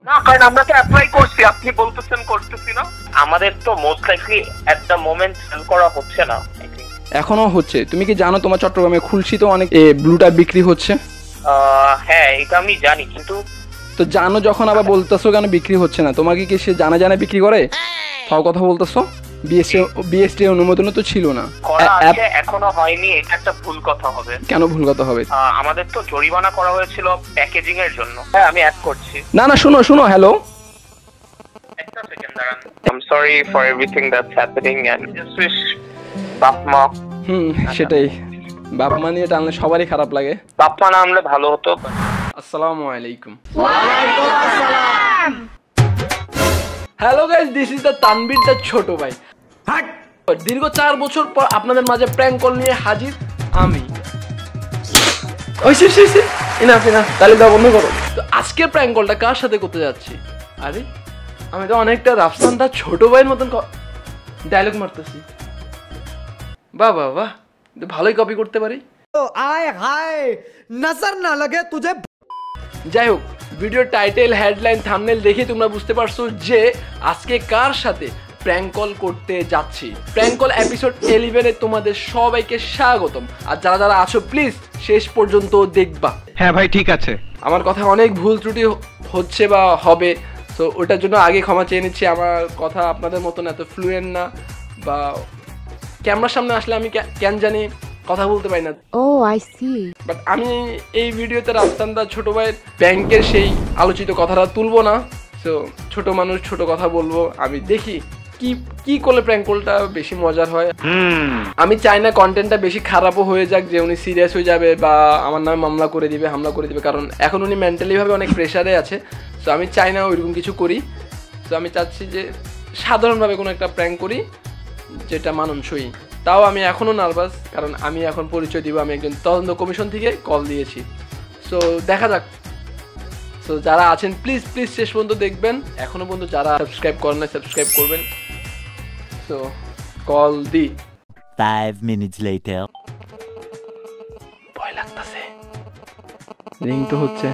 না, কারণ আমরা তো অ্যাপ্লাই করছি, আপনি বলতেছেন করতেছি না। আমাদের তো most likely at the moment sell করা হচ্ছে না। এখনো হচ্ছে। তুমি কি জানো তোমার চট্টগ্রামে খুলশিতে অনেক ব্লুটা বিক্রি হচ্ছে? হ্যাঁ, এটা আমি জানি, কিন্তু তো জানো যখন আবার বলতেছো কেন বিক্রি হচ্ছে না? তোমাকে কি সে জানা জানা বিক্রি করে তাও কথা বলতেছো? বিএসটি অনুমোদন তো ছিল না, এখনো হয়নি। এটা একটা ভুল কথা হবে। কেন ভুল কথা হবে? আমাদের তো জরিমানা করা হয়েছিল প্যাকেজিং এর জন্য। হ্যাঁ, আমি অ্যাড করছি। না না, শুনো শুনো, হ্যালো, একটা সেকেন্ড দাঁড়ান। I am sorry for everything that's happening and just wish বাপ মা। সেটাই, বাপ মা নিয়ে টানলে সবারই খারাপ লাগে। বাপ মা না আনলে ভালো হতো। আসসালামু আলাইকুম। Hello guys, this is the Tanvir, the ছোট ভাই। দীর্ঘ 4 বছর পর আপনাদের মাঝে প্র্যাঙ্ক কল নিয়ে হাজির আমি। তাহলে দাও, বন্ধ করো। তো আজকের প্র্যাঙ্ক কলটা কার সাথে করতে যাচ্ছি? আরে আমি তো অনেকটা রাফসান দা ছোট ভাইয়ের মতন ডায়লগ মারতেছি। বাহ বাহ বাহ, ভালোই কপি করতে পারি। আয় হায়, নজর না লাগে তুঝে। যাই হোক, ভিডিওর টাইটেল, হেডলাইন, থাম্বনেল দেখে তোমরা বুঝতে পারছো যে আজকে কার সাথে প্র্যাঙ্ক কল করতে যাচ্ছি। প্র্যাঙ্ক কল এপিসোড 11-এ তোমাদের সবাইকে স্বাগতম। আর যারা যারা আছো প্লিজ শেষ পর্যন্ত দেখবা। হ্যাঁ ভাই, ঠিক আছে। আমার কথা অনেক ভুল ত্রুটি হচ্ছে বা হবে, তো ওটার জন্য আগে ক্ষমা চেয়ে নিচ্ছি। আমার কথা আপনাদের মতন এত ফ্লুয়েন্ট না, বা ক্যামেরার সামনে আসলে আমি কেন জানি কথা বলতে পারি না। I C. বাট আমি এই ভিডিওতে রাফসান দা ছোট ভাইয়ের ব্যাংকের সেই আলোচিত কথাটা তুলবো না। সো ছোট মানুষ, ছোট কথা বলবো। আমি দেখি কি করলে প্র্যাঙ্ক কলটা বেশি মজার হয়। আমি চাই না কন্টেন্টটা বেশি খারাপও হয়ে যাক, যে উনি সিরিয়াস হয়ে যাবে বা আমার নামে হামলা করে দিবে, কারণ এখন উনি মেন্টালি ভাবে অনেক প্রেশারে আছে। সো আমি চাই না ওইরকম কিছু করি। সো আমি চাচ্ছি যে সাধারণভাবে কোনো একটা প্র্যাঙ্ক করি যেটা মানানসই। তাও আমি এখনও নার্ভাস, কারণ আমি এখন পরিচয় দিব আমি একজন তদন্ত কমিশন থেকে কল দিয়েছি। সো দেখা যাক। সো যারা আছেন প্লিজ প্লিজ শেষ পর্যন্ত দেখবেন। এখনও পর্যন্ত যারা সাবস্ক্রাইব করেন না, সাবস্ক্রাইব করবেন। সো কল দি। 5 minutes later. ভয় লাগতেছে, রিং তো হচ্ছে।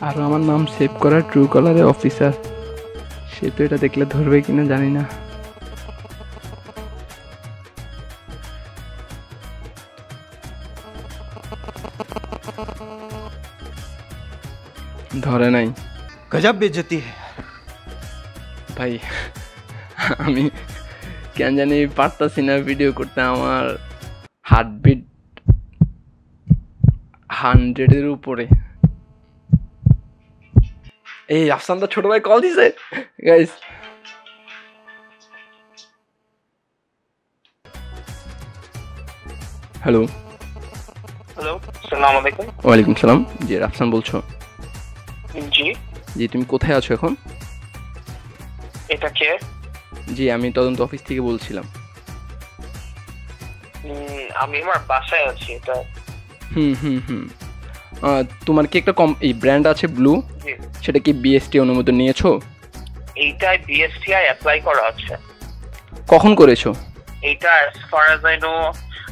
আর আমার নাম সেভ করা ট্রু কলারে অফিসার। সে তো এটা দেখলে ধরবে কিনা জানি না। ধরে নাই। গজব বেইজ্জতি ভাই, আমি কেন জানি পারতাছি না ভিডিও করতে। আমার হার্টবিট 100-এর উপরে। এই আফসান দা ছোট ভাই কল দিছে গাইস। হ্যালো হ্যালো, আসসালামু আলাইকুম। ওয়ালাইকুম সালাম। জি, রাফসান বলছো? জি জি, তুমি কোথায় আছো এখন? এটা কে? জি, আমি তদন্ত অফিস থেকে বলছিলাম। আমি আমার বাসায় আছি। এটা তোমার কি একটা এই ব্র্যান্ড আছে ব্লু, সেটা কি বিএসটি অনুমোদন নিয়েছো? এইটাই বিএসটিআই অ্যাপ্লাই করা আছে। কখন করেছো এইটা? as far as I know।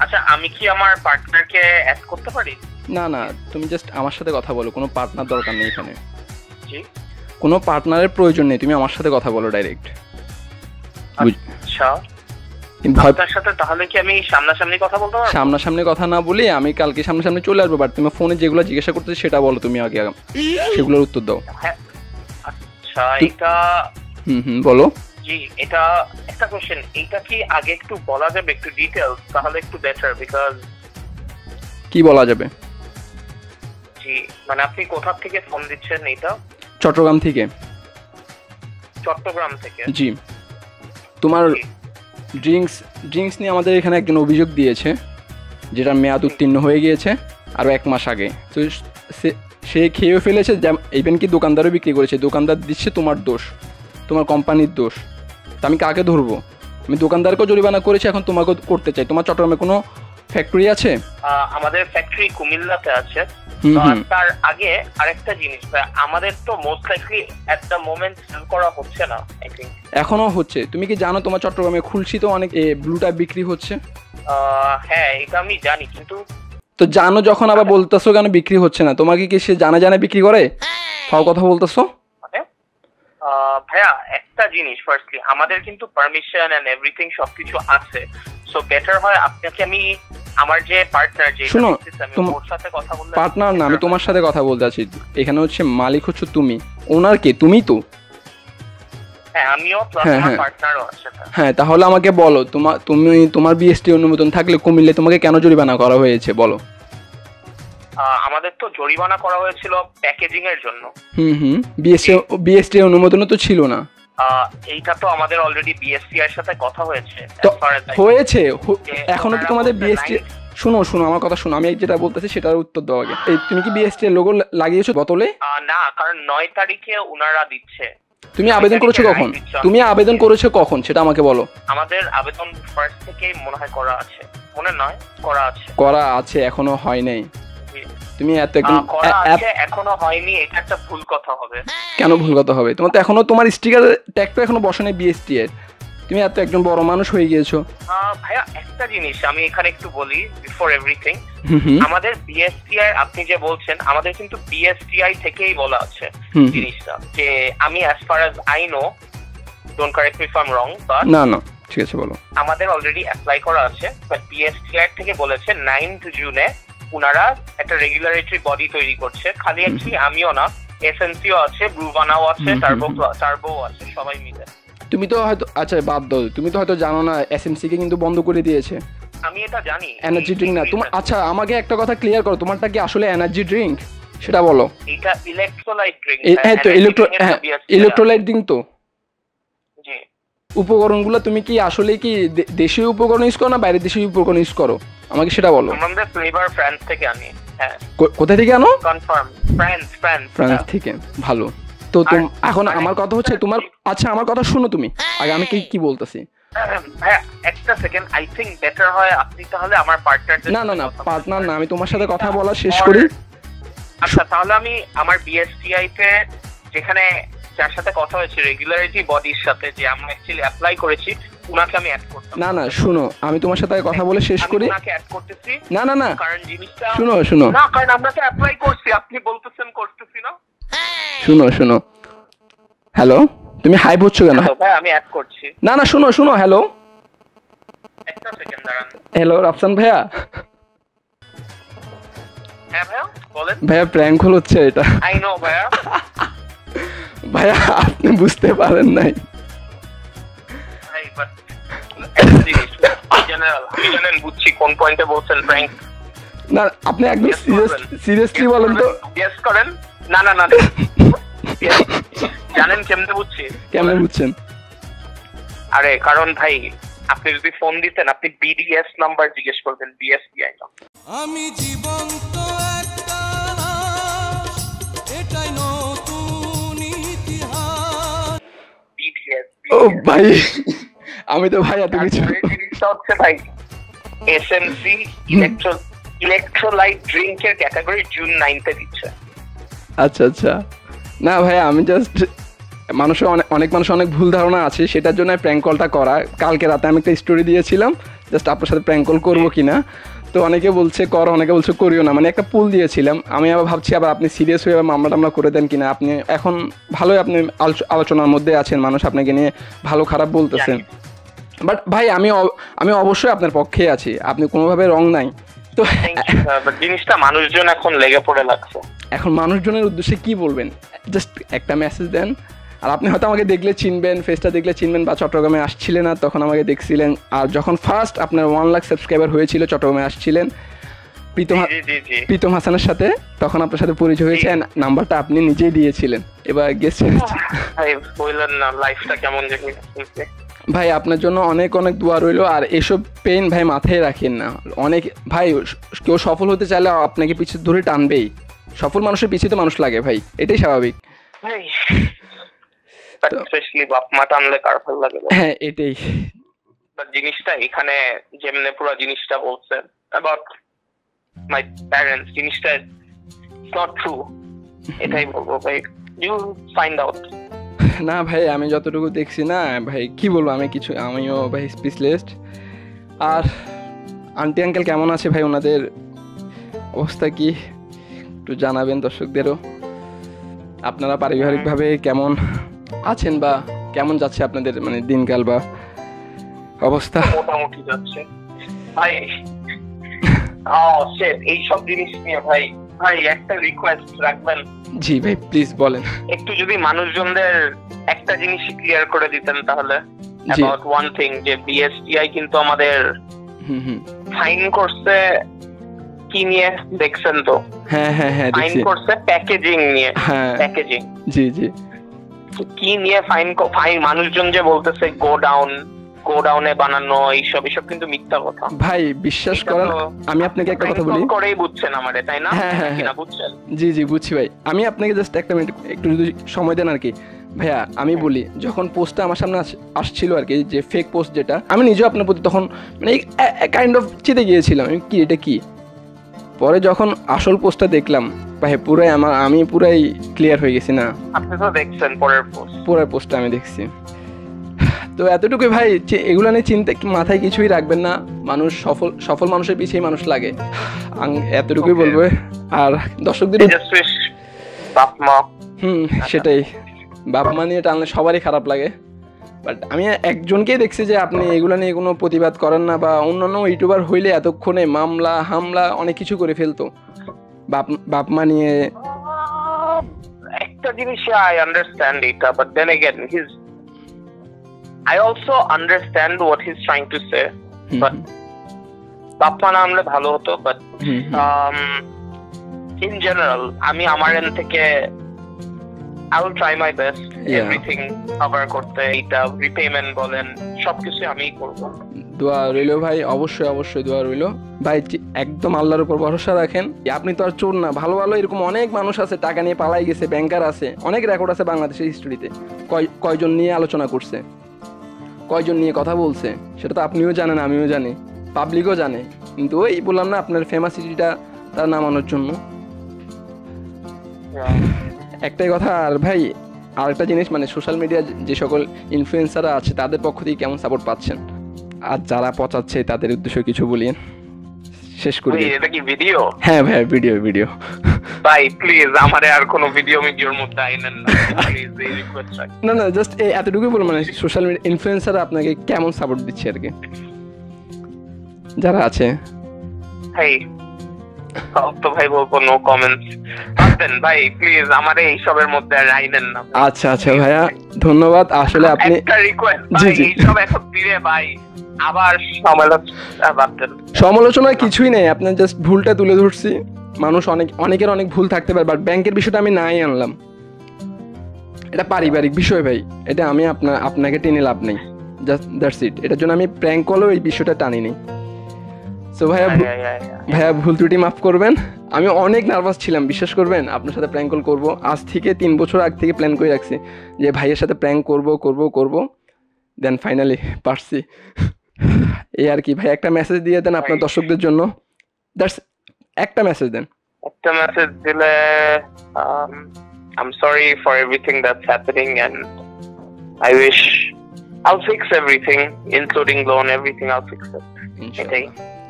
আচ্ছা, আমি কি আমার পার্টনারকে অ্যাড করতে পারি? না না, তুমি জাস্ট আমার সাথে কথা বলো। কোনো পার্টনার দরকার নেই এখানে। জি, কোনো পার্টনারের প্রয়োজন নেই, তুমি আমার সাথে কথা বলো ডাইরেক্ট। আচ্ছা, আপনার সাথে তাহলে কি আমি সামনাসামনি কথা বলতে পারবো? সামনাসামনি কথা না বলি আমি কালকে সামনাসামনি চলে আসবো, বাট তুমি ফোনে যেগুলো জিজ্ঞাসা করতে সেটা বলো। তুমি আগে সেগুলোর উত্তর দাও। হ্যাঁ, আচ্ছা, এটা বলো। জি, এটা একটা কোশ্চেন। এটা কি আগে একটু বলা যাবে, একটু ডিটেইলস, তাহলে একটু বেটার। বিকজ কি বলা যাবে? জি, মানে আপনি কোথা থেকে ফোন দিচ্ছেন? এটা চট্টগ্রাম থেকে। চট্টগ্রাম থেকে? জি। তোমার ড্রিঙ্কস নিয়ে আমাদের এখানে একজন অভিযোগ দিয়েছে, যেটা মেয়াদ উত্তীর্ণ হয়ে গিয়েছে আরও 1 মাস আগে। তো সে খেয়েও ফেলেছে, ইভেন কি দোকানদারও বিক্রি করেছে। দোকানদার দিচ্ছে তোমার দোষ, তোমার কোম্পানির দোষ। তা আমি কাকে ধরবো? আমি দোকানদারকেও জরিমানা করেছি, এখন তোমাকেও করতে চাই। তোমার চট্টগ্রামে কোনো ফ্যাক্টরি আছে? আমাদের ফ্যাক্টরি কুমিল্লাতে আছে। তার আগে আরেকটা জিনিস, আমাদের তো most likely at the moment sell করা হচ্ছে না। আই থিংক এখনো হচ্ছে। তুমি কি জানো তোমার চট্টগ্রামে খুলশিতে অনেক ব্লুটা বিক্রি হচ্ছে? হ্যাঁ, এটা আমি জানি, কিন্তু তো জানো যখন আবার বলতেছো কেন বিক্রি হচ্ছে না, তোমাকে কি সে জানা জানা বিক্রি করে? ফাও কথা বলতেছো। ভাইয়া একটা জিনিস, ফার্স্টলি আমাদের কিন্তু পারমিশন এন্ড এভরিথিং সবকিছু আছে, সো বেটার হয় আপনাকে আমি আমার যে পার্টনার যে শুনো, ওর সাথে কথা বললে। পার্টনার না, আমি তোমার সাথে কথা বলতে আছি। এখানে হচ্ছে মালিক হচ্ছে তুমি, ওনার কে? তুমি তো। হ্যাঁ আমিও, প্লাস আমার পার্টনারও আছে। হ্যাঁ তাহলে আমাকে বলো, তোমার বিএসটি অনুমোদন থাকলে কুমিল্লায় তোমাকে কেন জরিমানা করা হয়েছে বলো। আমাদের তো জরিমানা করা হয়েছিল প্যাকেজিং এর জন্য। বিএসটি অনুমোদন তো ছিল না। এইটা তো আমাদের অলরেডি বিএসটি এর সাথে কথা হয়েছে। হয়েছে এখনো তো তোমাদের বিএসটি। শুনো আমার কথা শুনো, আমি যেটা বলতেছি সেটার উত্তর দাও আগে। এই তুমি কি বিএসটি এর লোগো লাগিয়েছো বোতলে? না, কারণ 9 তারিখে উনারা দিচ্ছে। তুমি আবেদন করেছো কখন? সেটা আমাকে বলো। আমাদের আবেদন ফার্স্ট থেকেই মনে হয় করা আছে, মনে নয় করা আছে এখনো হয় নাই। তুমি এখনো হয়নি, এটা একটা ভুল কথা হবে। কেন ভুল কথা হবে? তোমার তো এখনো তোমার স্টিকার ট্যাগ তো এখনো বসে নাই বিএসটি এর। তুমি এত একজন বড় মানুষ হয়ে গিয়েছো। ভাইয়া একটা জিনিস আমি এখানে একটু বলি বিফোর এভরিথিং। আমাদের বিএসটিআই আপনি যে বলছেন, আমাদের কিন্তু বিএসটিআই থেকেই বলা আছে জিনিসটা, যে আমি as far as I know, don't correct me if I am wrong, but না ঠিক আছে বলো। আমাদের অলরেডি অ্যাপ্লাই করা আছে, বাট বিএসটিআই থেকে বলেছে 9th জুনে উনারা একটা রেগুলেটরি বডি তৈরি করছে। খালি একটি আমিও না, এসএনসিও আছে, ব্রুভানাও আছে, টার্বো আছে, সবাই মিলে। তুমি তো হয়তো, আচ্ছা বাদ দাও, তুমি তো হয়তো জানো না এসএমসি কে কিন্তু বন্ধ করে দিয়েছে। আমি এটা জানি, এনার্জি ড্রিঙ্ক না তোমার। আচ্ছা আমাকে একটা কথা ক্লিয়ার করো, তোমারটা কি আসলে এনার্জি ড্রিঙ্ক সেটা বলো। এটা ইলেক্ট্রোলাইট ড্রিঙ্ক। হ্যাঁ তো ইলেকট্রোলাইট ড্রিঙ্ক তো। জি। উপকরণগুলো তুমি কি আসলে কি দেশীয় উপকরণ ইউজ করো না বাইরের দেশীয় উপকরণ ইউজ করো, আমাকে সেটা বলো। আমাদের ফ্লেভার ফ্রান্স থেকে আনি। হ্যাঁ। কোথা থেকে আনো? কনফার্ম ফ্রান্স থেকে। ভালো। তো এখন আমার কথা হচ্ছে তোমার, আচ্ছা আমার কথা শুনো তুমি আগে, আমি কি বলতেছি। হ্যাঁ একটা সেকেন্ড, আই থিংক বেটার হয় আপনি তাহলে আমার পার্টনার। না পার্টনার না, আমি তোমার সাথে কথা বলা শেষ করি। আচ্ছা তাহলে আমি আমার বিএসটিআই তে যেখানে যার সাথে কথা হয়েছে রেগুলারিটি বডির সাথে, যে আমরা অ্যাকচুয়ালি অ্যাপ্লাই করেছি, উনাকে আমি অ্যাড করতাম। না শুনো, আমি তোমার সাথে কথা বলে শেষ করি। উনাকে অ্যাড করতেছি। না কারণ জিনিসটা শুনো না, কারণ আমরা তো অ্যাপ্লাই করছি, আপনি বলতেছেন করতেছি না। শুনো হ্যালো, তুমি হাই বলছো কেন? ভাই আমি অ্যাড করছি। না শুনো হ্যালো। একটা সেকেন্ড দাঁড়ান। হ্যালো রাফসান ভাইয়া। হ্যাঁ ভাইয়া বলেন। ভাইয়া প্র্যাঙ্ক কল হচ্ছে এটা। আই নো ভাইয়া। ভাইয়া আপনি বুঝতে পারেন নাই। ভাই বাট একটা জিনিস জেনারেল, আমি জানেন বুঝছি কোন পয়েন্টে বলছেন প্র্যাঙ্ক। না আপনি একদম সিরিয়াসলি বলেন তো। গেস করেন। না জানেন কেমনে বুঝছেন? আরে কারণ ভাই আপনি যদি ফোন দিতেন, আপনি বিডিএস নাম্বার জিজ্ঞেস করবেন, বিএসপিআই না। আমি জীবন্ত একটা লাশ, এটাই নতুন ইতিহাস। বিডিএস। ও ভাই আমি তো ভাই এত কিছু। জিনিসটা হচ্ছে ভাই এসএমসি ইলেকট্রোলাইট ড্রিঙ্কের ক্যাটাগরি জুন 9 তে দিচ্ছে। আচ্ছা না ভাই আমি জাস্ট অনেক মানুষের অনেক ভুল ধারণা আছে, সেটার জন্য প্র্যাঙ্ক কলটা করা। কালকে রাতে আমি একটা স্টোরি দিয়েছিলাম জাস্ট আপনার সাথে প্র্যাঙ্ক কল করবো কিনা, তো অনেকে বলছে করো, অনেকে বলছে করিও না, মানে একটা পুল দিয়েছিলাম। আমি আবার ভাবছি আবার আপনি সিরিয়াস হয়ে মামলা করে দেন কিনা। আপনি এখন ভালোই আপনি আলোচনার মধ্যে আছেন, মানুষ আপনাকে নিয়ে ভালো খারাপ বলতেছেন, বাট ভাই আমি অবশ্যই আপনার পক্ষে আছি, আপনি কোনোভাবে রং নাই। তো জিনিসটা মানুষজন এখন লেগে পড়ে লাগছে। এখন মানুষজনের উদ্দেশ্যে কি বলবেন? জাস্ট একটা মেসেজ দেন। আর আপনি হয়তো আমাকে দেখলে চিনবেন, ফেসটা দেখলে চিনবেন, বা চট্টগ্রামে আসছিলেন না তখন আমাকে দেখছিলেন। আর যখন ফার্স্ট আপনার 1 লাখ সাবস্ক্রাইবার হয়েছিল চট্টগ্রামে আসছিলেন প্রীতম হাসানের সাথে, তখন আপনার সাথে পরিচয় হয়েছে, নাম্বারটা আপনি নিজেই দিয়েছিলেন। এবার গেছেন ভাই আপনার জন্য অনেক দোয়া রইলো। আর এসব পেন ভাই মাথায় রাখেন না। অনেক ভাই কেউ সফল হতে চাইলে আপনাকে পিছু ধরে টানবেই। সফল মানুষের পিছিয়ে তো মানুষ লাগে ভাই, এটাই স্বাভাবিক। হ্যাঁ এটাই জিনিসটা এখানে যেমনে পুরো জিনিসটা বলছেন about my parents, জিনিসটা not true, এটাই বলবো ভাই, you find out। না ভাই আমি যতটুকু দেখছি না ভাই কি বলবো, আমিও ভাই স্পেশালিস্ট। আর আন্টি আঙ্কেল কেমন আছে ভাই? ওনাদের অবস্থা কি একটু জানাবেন দর্শকদেরও। আপনারা পারিবারিকভাবে কেমন আছেন বা কেমন যাচ্ছে আপনাদের মানে দিনকাল বা অবস্থা? মোটামুটি যাচ্ছে ভাই। এইসব জিনিস নিয়ে ভাই ভাই একটা রিকোয়েস্ট রাখবেন? জি ভাই প্লিজ বলেন। একটু যদি মানুষজনদের একটা জিনিস ক্লিয়ার করে দিতেন তাহলে, জি। about one thing, যে বিএসটিআই কিন্তু আমাদের ফাইন করছে কি নিয়ে দেখছেন তো? হ্যাঁ হ্যাঁ হ্যাঁ ফাইন দেখছি। করছে প্যাকেজিং নিয়ে। হ্যাঁ প্যাকেজিং জি জি। কি নিয়ে ফাইন? মানুষজন যে বলতেছে গোডাউনে বানানো, এইসব কিন্তু মিথ্যা কথা ভাই বিশ্বাস করেন, আমি আপনাকে একটা কথা বলি। করেই বুঝছেন আমারে, তাই না? হ্যাঁ হ্যাঁ কিনা বুঝছেন? জি জি বুঝছি ভাই। আমি আপনাকে জাস্ট একটা মিনিট একটু যদি সময় দেন আর কি ভাইয়া। আমি বলি, যখন পোস্টটা আমার সামনে আসছিল আর কি, যে ফেক পোস্ট যেটা, আমি নিজেও আপনার প্রতি তখন মানে কাইন্ড অফ চেতে গিয়েছিলাম কি এটা কি। পরে যখন আসল পোস্টটা দেখলাম ভাই, আমি পুরাই ক্লিয়ার হয়ে গেছি। না আপনি তো দেখছেন পরের পোস্ট? পরের পোস্টটা আমি দেখছি। তো এতটুকুই ভাই, এগুলো নিয়ে চিন্তা মাথায় কিছুই রাখবেন না। মানুষ সফল মানুষের পিছিয়ে মানুষ লাগে, এতটুকুই বলবো। আর দর্শকদের বাপ মা, সেটাই, বাপ মা নিয়ে টানলে সবারই খারাপ লাগে। বাট আমি একজনকেই দেখছি যে আপনি এগুলো নিয়ে কোনো প্রতিবাদ করেন না, বা অন্যান্য ইউটিউবার হইলে এতক্ষণে মামলা হামলা অনেক কিছু করে ফেলতো বাপ মা নিয়ে। একটা জিনিস আই আন্ডারস্ট্যান্ড এটা, but then again I also understand what he's trying to say, but Bappa না আনলে ভালো হতো। বাট in general আমি আমার এন্ড থেকে I will try my best, everything cover করতে। এটা রিপেমেন্ট বলেন সবকিছু আমিই করব। দোয়া রইলো ভাই, অবশ্যই অবশ্যই দোয়া রইলো ভাই। একদম আল্লাহর উপর ভরসা রাখেন। আপনি তো আর চোর না, ভালো ভালো এরকম অনেক মানুষ আছে টাকা নিয়ে পালাই গেছে, ব্যাংকার আছে, অনেক রেকর্ড আছে বাংলাদেশের হিস্ট্রিতে। কয়জন নিয়ে আলোচনা করছে, কয়জন নিয়ে কথা বলছে, সেটা তো আপনিও জানেন, আমিও জানি, পাবলিকও জানে। কিন্তু ওই বললাম না, আপনার ফেমাসিটিটা তার নামানোর জন্য একটাই কথা। আর ভাই আরেকটা জিনিস, মানে সোশ্যাল মিডিয়া যে সকল ইনফ্লুয়েন্সাররা আছে তাদের পক্ষ থেকে কেমন সাপোর্ট পাচ্ছেন? আর যারা পচাচ্ছে তাদের উদ্দেশ্যে কিছু বলিয়েন, শেষ করি। এটা কি ভিডিও? হ্যাঁ ভাই ভিডিও। ভাই প্লিজ আমারে আর কোনো ভিডিওর মধ্যে আইনেন না প্লিজ, এই রিকোয়েস্ট রাখি। না জাস্ট এতটুকুই বলবো, মানে সোশ্যাল মিডিয়া ইনফ্লুয়েন্সাররা আপনাকে কেমন সাপোর্ট দিচ্ছে আর কি, যারা আছে। ভাই তো ভাই বলবো নো কমেন্টস। দেন ভাই প্লিজ আমারে এইসবের মধ্যে আর আইনেন না। আচ্ছা ভাইয়া ধন্যবাদ। আসলে আপনি একটা রিকোয়েস্ট ভাই, এইসব এখন দিলে ভাই আবার সমালোচনা কিছুই নেই, আপনার জাস্ট ভুলটা তুলে ধরছি। মানুষ অনেকের অনেক ভুল থাকতে পারে, বাট ব্যাংকের বিষয়টা আমি নাই আনলাম। এটা পারিবারিক বিষয় ভাই, এটা আমি আপনাকে টেনে লাভ নেই, জাস্ট দ্যাটস ইট। এটার জন্য আমি প্র্যাঙ্ক কলেও এই বিষয়টা টানি নেই। সো ভাইয়া ভুল ত্রুটি মাফ করবেন। আমি অনেক নার্ভাস ছিলাম, বিশ্বাস করবেন, আপনার সাথে প্র্যাঙ্ক কল করবো। আজ থেকে 3 বছর আগ থেকে প্ল্যান করে রাখছি যে ভাইয়ের সাথে প্র্যাঙ্ক করবো। দেন ফাইনালি পারছি। এই আর কি ভাই, একটা মেসেজ দিয়ে দেন আপনার দর্শকদের জন্য। দ্যাটস একটা মেসেজ দেন। একটা মেসেজ দিলে, I'm sorry for everything that's happening and I wish I'll fix everything, including loan, everything I'll fix it.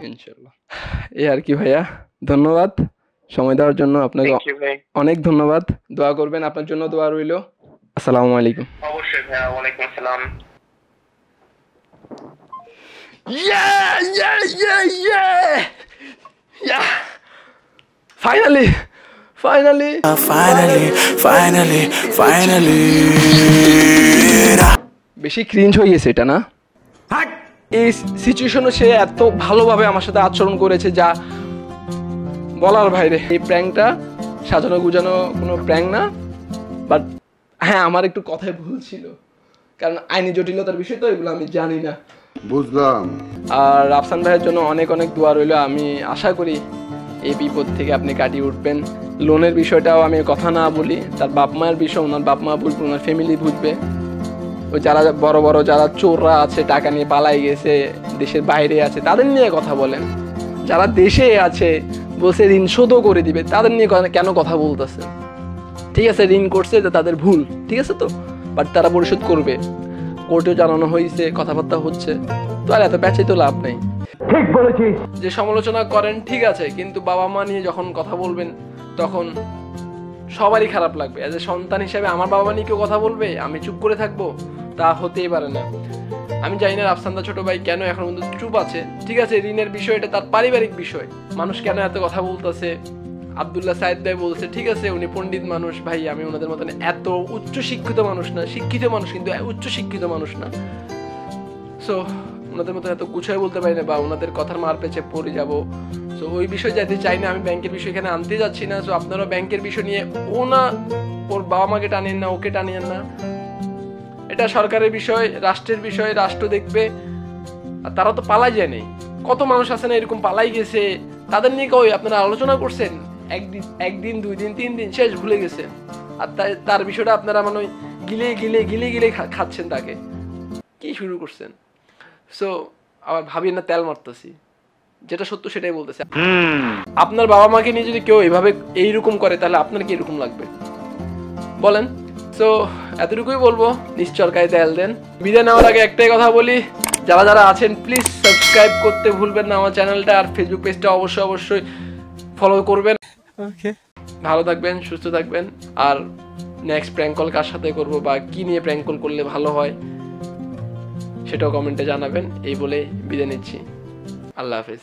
ইনশাআল্লাহ। এই আর কি ভাইয়া, ধন্যবাদ সময় দেওয়ার জন্য আপনাকে অনেক ধন্যবাদ। দোয়া করবেন, আপনার জন্য দোয়া রইল। আসসালামু আলাইকুম। অবশ্যই ভাইয়া, ওয়ালাইকুম আসসালাম। Finally. বেশি ক্রিঞ্জ হয়ে গেছে এটা না? এই সিচুয়েশনে সে এত ভালোভাবে আমার সাথে আচরণ করেছে যা বলার বাইরে। এই প্র্যাঙ্কটা সাজানো গুজানো কোনো প্র্যাঙ্ক না, বাট হ্যাঁ আমার একটু কথায় ভুল ছিল, কারণ আইনি জটিলতার বিষয় তো এগুলো আমি জানি না, বুঝলাম। আর আফসান ভাইয়ের জন্য অনেক দোয়া রইল। আমি আশা করি এই বিপদ থেকে আপনি কাটিয়ে উঠবেন। লোনের বিষয়টাও আমি কথা না বলি, তার বাপ মায়ের বিষয় ওনার বাপ মা বুঝবে, ওনার ফ্যামিলি বুঝবে। ওই যারা বড় যারা চোররা আছে, টাকা নিয়ে পালাই গেছে, দেশের বাইরে আছে, তাদের নিয়ে কথা বলেন। যারা দেশে আছে বলছে ঋণ শোধও করে দিবে, তাদের নিয়ে কেন কথা বলতেছে? ঠিক আছে, ঋণ করছে যে তাদের ভুল, ঠিক আছে তো, বাট তারা পরিশোধ করবে। কোর্টেও জানানো হয়েছে, কথাবার্তা হচ্ছে, তো আর এত প্যাচে তো লাভ নেই। যে সমালোচনা করেন ঠিক আছে, কিন্তু বাবা মা নিয়ে যখন কথা বলবেন তখন সবারই খারাপ লাগবে। এজ এ সন্তান হিসেবে আমার বাবা মা নিয়ে কেউ কথা বলবে, আমি চুপ করে থাকবো? তা হতেই পারে না। আমি জানি না রাফসানদা ছোট ভাই কেন এখন পর্যন্ত চুপ আছে। ঠিক আছে, ঋণের বিষয়টা তার পারিবারিক বিষয়, মানুষ কেন এত কথা বলতেছে। আব্দুল্লাহ সাইদ ভাই বলছে ঠিক আছে উনি পণ্ডিত মানুষ, ভাই আমি ওনাদের মতন এত উচ্চ শিক্ষিত মানুষ না, শিক্ষিত মানুষ কিন্তু উচ্চ শিক্ষিত মানুষ না। সো ওনাদের মতো এত গুছায় বলতে পারি না, বা ওনাদের কথার মার পেছে পড়ে যাবো। সো ওই বিষয় যাইতে চাই না, আমি ব্যাংকের বিষয় এখানে আনতে যাচ্ছি না। সো আপনারা ব্যাংকের বিষয় নিয়ে ওর বাবা মাকে টানিয়েন না, ওকে টানিয়েন না। এটা সরকারের বিষয়, রাষ্ট্রের বিষয়, রাষ্ট্র দেখবে। আর তারা তো পালাই যায় নেই, কত মানুষ আছে না এরকম পালাই গেছে, তাদের নিয়ে কই আপনারা আলোচনা করছেন? একদিন 2 দিন 3 দিন শেষ ভুলে গেছে। আর তার বিষয়টা আপনারা মানে গিলে খাচ্ছেন, তাকে কি শুরু করছেন। সো আবার ভাবি না তেল মারতেছি, যেটা সত্য সেটাই বলতেছে। আপনার বাবা মাকে নিয়ে যদি কেউ এভাবে এইরকম করে তাহলে আপনার কি এরকম লাগবে বলেন? সো এতটুকুই বলবো, নিশ্চরকায় তেল দেন। বিদায় নেওয়ার আগে একটাই কথা বলি, যারা যারা আছেন প্লিজ সাবস্ক্রাইব করতে ভুলবেন না আমার চ্যানেলটা, আর ফেসবুক পেজটা অবশ্যই ফলো করবেন। ভালো থাকবেন, সুস্থ থাকবেন। আর নেক্সট প্র্যাঙ্ক কল কার সাথে করবো বা কি নিয়ে প্র্যাঙ্ক কল করলে ভালো হয় সেটাও কমেন্টে জানাবেন। এই বলে বিদায় নিচ্ছি, আল্লাহ হাফেজ।